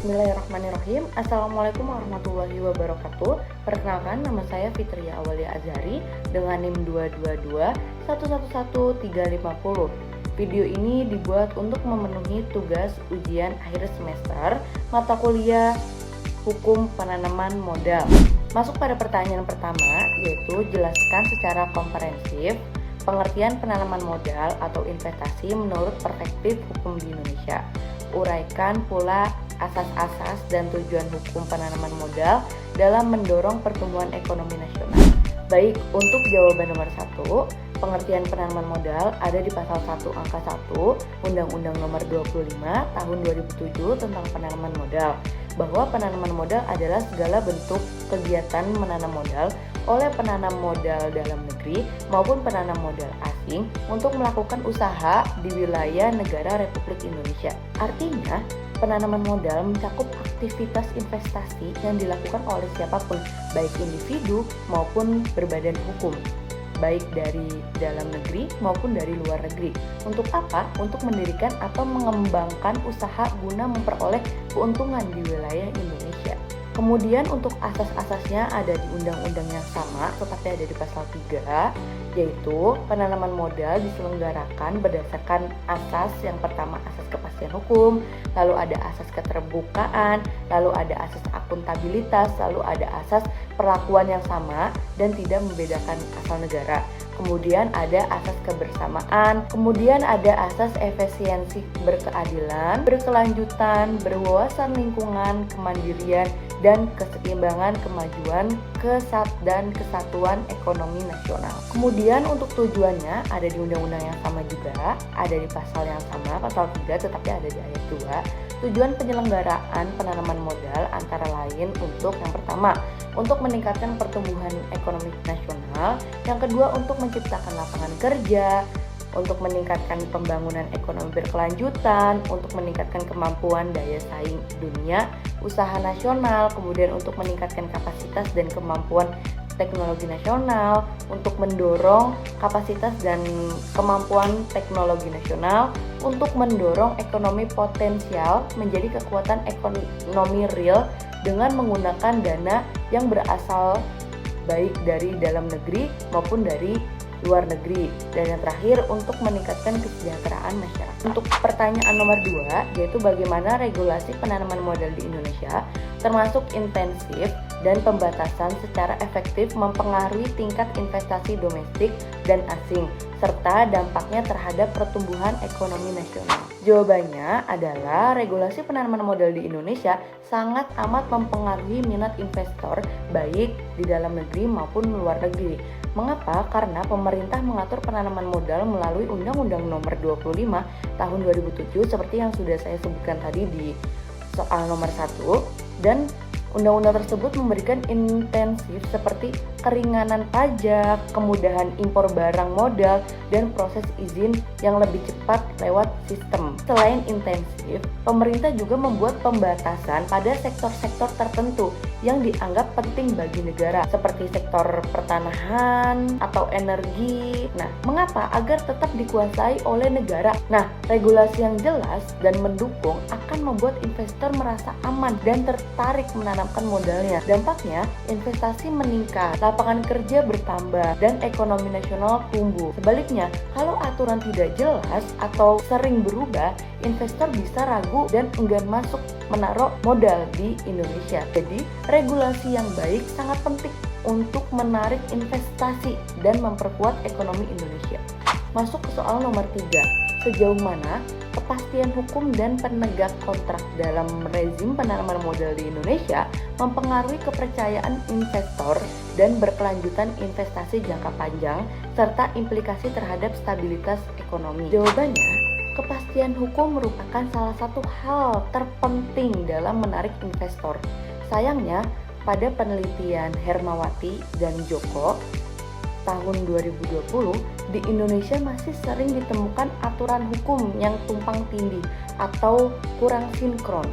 Bismillahirrahmanirrahim. Assalamualaikum warahmatullahi wabarakatuh. Perkenalkan, nama saya Fitria Awalia Azhari dengan NIM 222111350. Video ini dibuat untuk memenuhi tugas ujian akhir semester mata kuliah Hukum Penanaman Modal. Masuk pada pertanyaan pertama, yaitu jelaskan secara komprehensif pengertian penanaman modal atau investasi menurut perspektif hukum di Indonesia. Uraikan pula asas-asas dan tujuan hukum penanaman modal dalam mendorong pertumbuhan ekonomi nasional. Baik, untuk jawaban nomor 1, pengertian penanaman modal ada di pasal 1 angka 1 Undang-Undang nomor 25 tahun 2007 tentang penanaman modal, bahwa penanaman modal adalah segala bentuk kegiatan menanam modal oleh penanam modal dalam negeri maupun penanam modal asing untuk melakukan usaha di wilayah negara Republik Indonesia. Artinya, penanaman modal mencakup aktivitas investasi yang dilakukan oleh siapapun, baik individu maupun berbadan hukum, baik dari dalam negeri maupun dari luar negeri. Untuk apa? Untuk mendirikan atau mengembangkan usaha guna memperoleh keuntungan di wilayah Indonesia. Kemudian untuk asas-asasnya ada di undang-undang yang sama, tetapi ada di pasal 3, yaitu penanaman modal diselenggarakan berdasarkan asas yang pertama asas kepastian hukum, lalu ada asas keterbukaan, lalu ada asas akuntabilitas, lalu ada asas perlakuan yang sama dan tidak membedakan asal negara. Kemudian ada asas kebersamaan, kemudian ada asas efisiensi berkeadilan, berkelanjutan, berwawasan lingkungan, kemandirian, dan keseimbangan kemajuan dan kesatuan ekonomi nasional. Kemudian untuk tujuannya ada di undang-undang yang sama juga, ada di pasal yang sama, pasal 3, tetapi ada di ayat 2. Tujuan penyelenggaraan penanaman modal antara lain untuk yang pertama, untuk meningkatkan pertumbuhan ekonomi nasional, yang kedua untuk menciptakan lapangan kerja, untuk meningkatkan pembangunan ekonomi berkelanjutan, untuk meningkatkan kemampuan daya saing dunia, usaha nasional, kemudian untuk meningkatkan kapasitas dan kemampuan teknologi nasional, untuk mendorong kapasitas dan kemampuan teknologi nasional, untuk mendorong ekonomi potensial menjadi kekuatan ekonomi real dengan menggunakan dana yang berasal baik dari dalam negeri maupun dari luar negeri. Dan yang terakhir untuk meningkatkan kesejahteraan masyarakat. Untuk pertanyaan nomor 2, yaitu bagaimana regulasi penanaman modal di Indonesia termasuk intensif dan pembatasan secara efektif mempengaruhi tingkat investasi domestik dan asing serta dampaknya terhadap pertumbuhan ekonomi nasional. Jawabannya adalah regulasi penanaman modal di Indonesia sangat amat mempengaruhi minat investor baik di dalam negeri maupun luar negeri. Mengapa? Karena pemerintah mengatur penanaman modal melalui Undang-Undang nomor 25 tahun 2007 seperti yang sudah saya sebutkan tadi di soal nomor 1, dan undang-undang tersebut memberikan intensif seperti keringanan pajak, kemudahan impor barang modal, dan proses izin yang lebih cepat lewat sistem. Selain intensif, pemerintah juga membuat pembatasan pada sektor-sektor tertentu yang dianggap penting bagi negara, seperti sektor pertanahan atau energi. Nah, mengapa? Agar tetap dikuasai oleh negara. Nah, regulasi yang jelas dan mendukung akan membuat investor merasa aman dan tertarik menanamkan modalnya. Dampaknya, investasi meningkat, lapangan kerja bertambah, dan ekonomi nasional tumbuh. Sebaliknya, kalau aturan tidak jelas atau sering berubah, investor bisa ragu dan enggan masuk menaruh modal di Indonesia. Jadi, regulasi yang baik sangat penting untuk menarik investasi dan memperkuat ekonomi Indonesia. Masuk ke soal nomor 3. Sejauh mana kepastian hukum dan penegak kontrak dalam rezim penanaman modal di Indonesia mempengaruhi kepercayaan investor dan berkelanjutan investasi jangka panjang serta implikasi terhadap stabilitas ekonomi? Jawabannya, kepastian hukum merupakan salah satu hal terpenting dalam menarik investor. Sayangnya, pada penelitian Hermawati dan Joko tahun 2020, di Indonesia masih sering ditemukan aturan hukum yang tumpang tindih atau kurang sinkron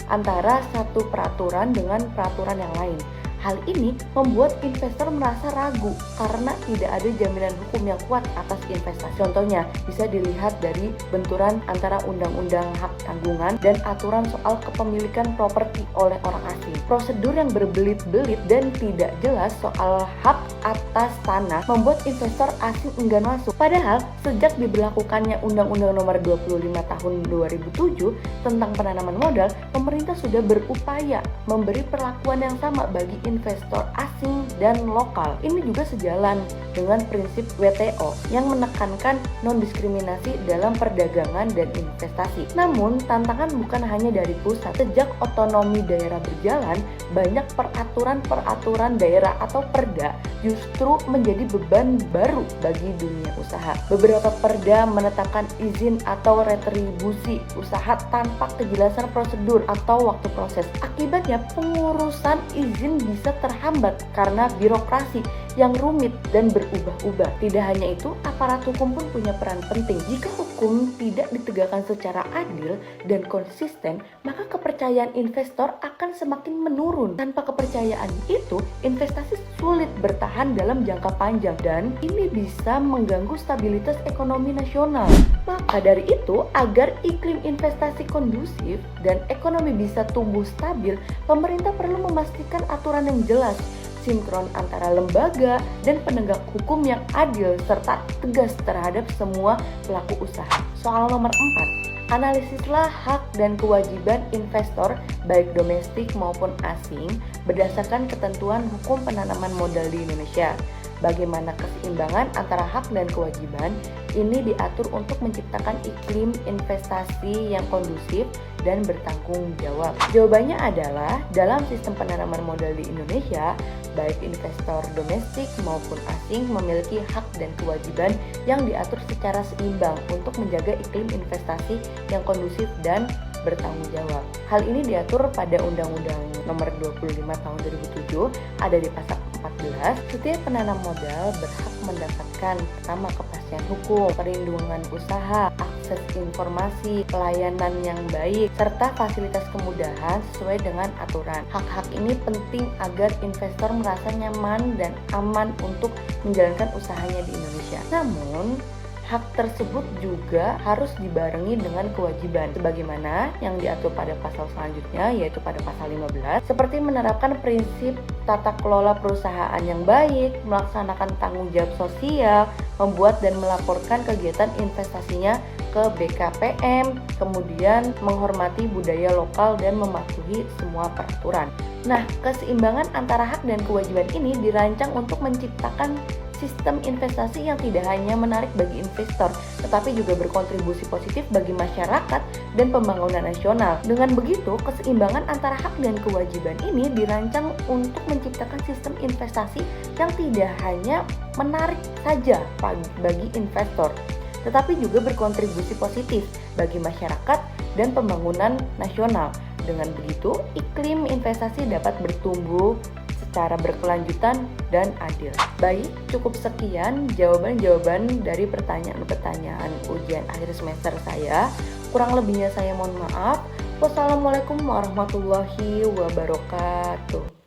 antara satu peraturan dengan peraturan yang lain. Hal ini membuat investor merasa ragu karena tidak ada jaminan hukum yang kuat atas investasi. Contohnya, bisa dilihat dari benturan antara undang-undang hak tanggungan dan aturan soal kepemilikan properti oleh orang asing. Prosedur yang berbelit-belit dan tidak jelas soal hak atas tanah membuat investor asing enggan masuk. Padahal, sejak diberlakukannya Undang-Undang Nomor 25 Tahun 2007 tentang penanaman modal, pemerintah sudah berupaya memberi perlakuan yang sama bagi investor asing dan lokal. Ini juga sejalan dengan prinsip WTO yang menekankan non-diskriminasi dalam perdagangan dan investasi. Namun, tantangan bukan hanya dari pusat. Sejak otonomi daerah berjalan, banyak peraturan daerah atau perda justru menjadi beban baru bagi dunia usaha. Beberapa perda menetapkan izin atau retribusi usaha tanpa kejelasan prosedur atau waktu proses. Akibatnya, pengurusan izin bisa terhambat karena birokrasi yang rumit dan berubah-ubah. Tidak hanya itu, aparat hukum pun punya peran penting. Jika hukum tidak ditegakkan secara adil dan konsisten, maka kepercayaan investor akan semakin menurun. Tanpa kepercayaan itu, investasi sulit bertahan dalam jangka panjang dan ini bisa mengganggu stabilitas ekonomi nasional. Maka dari itu, agar iklim investasi kondusif dan ekonomi bisa tumbuh stabil, pemerintah perlu memastikan aturan yang jelas, sinkron antara lembaga dan penegak hukum yang adil serta tegas terhadap semua pelaku usaha. Soal nomor 4, analisislah hak dan kewajiban investor baik domestik maupun asing berdasarkan ketentuan hukum penanaman modal di Indonesia. Bagaimana keseimbangan antara hak dan kewajiban ini diatur untuk menciptakan iklim investasi yang kondusif dan bertanggung jawab. Jawabannya adalah dalam sistem penanaman modal di Indonesia, baik investor domestik maupun asing memiliki hak dan kewajiban yang diatur secara seimbang untuk menjaga iklim investasi yang kondusif dan bertanggung jawab. Hal ini diatur pada Undang-Undang Nomor 25 Tahun 2007, ada di pasal 14. Setiap penanam modal berhak mendapatkan pertama kepastian hukum, perlindungan usaha, akses informasi, pelayanan yang baik, serta fasilitas kemudahan sesuai dengan aturan. Hak-hak ini penting agar investor merasa nyaman dan aman untuk menjalankan usahanya di Indonesia. Namun, hak tersebut juga harus dibarengi dengan kewajiban sebagaimana yang diatur pada pasal selanjutnya, yaitu pada pasal 15, seperti menerapkan prinsip tata kelola perusahaan yang baik, melaksanakan tanggung jawab sosial, membuat dan melaporkan kegiatan investasinya ke BKPM, kemudian menghormati budaya lokal dan mematuhi semua peraturan. Nah, keseimbangan antara hak dan kewajiban ini dirancang untuk menciptakan sistem investasi yang tidak hanya menarik bagi investor, tetapi juga berkontribusi positif bagi masyarakat dan pembangunan nasional. Dengan begitu, keseimbangan antara hak dan kewajiban ini dirancang untuk menciptakan sistem investasi yang tidak hanya menarik saja bagi investor, tetapi juga berkontribusi positif bagi masyarakat dan pembangunan nasional. Dengan begitu, iklim investasi dapat bertumbuh secara berkelanjutan dan adil. Baik, cukup sekian jawaban-jawaban dari pertanyaan-pertanyaan ujian akhir semester saya. Kurang lebihnya saya mohon maaf. Wassalamualaikum warahmatullahi wabarakatuh.